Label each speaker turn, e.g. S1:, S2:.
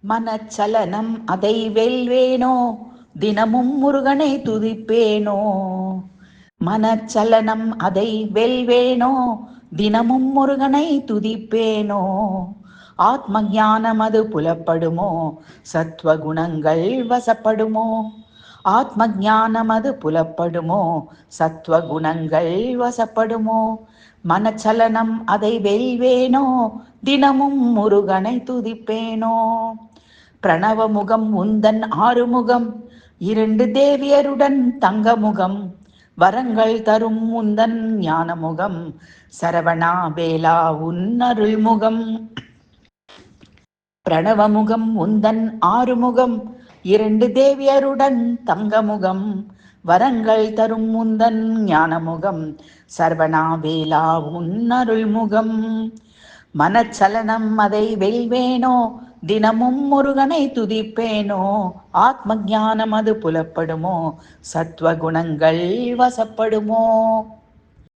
S1: மனச்சலனம் அதை வெல்வேனோ, தினமும் முருகனை துதிப்பேனோ. மனச்சலனம் அதை வெல்வேனோ, தினமும் முருகனை துதிப்பேனோ. ஆத்ம ஞானம் அது புலப்படுமோ, சத்வகுணங்கள் வசப்படுமோ. ஆத்ம ஞானம் அது புலப்படுமோ, சத்வகுணங்கள் வசப்படுமோ. மனச்சலனம் அதை வெல்வேனோ, தினமும் முருகனை துதிப்பேனோ. பிரணவமுகம் உந்தன் ஆறுமுகம், இரண்டு தேவியருடன் தங்கமுகம். வரங்கள் தரும் உந்தன் ஞானமுகம், சரவணா வேலா உன் அருள்முகம். பிரணவமுகம் உந்தன் ஆறுமுகம், இரண்டு தேவியருடன் தங்கமுகம். வரங்கள் தரும் உந்தன் ஞானமுகம், சரவணா வேலா உன் அருள்முகம். மனச்சலனம் அதை வெல்வேனோ, தினமும் முருகனை துதிப்பேனோ. ஆத்ம ஞானம் அது புலப்படுமோ, சத்வகுணங்கள் வசப்படுமோ.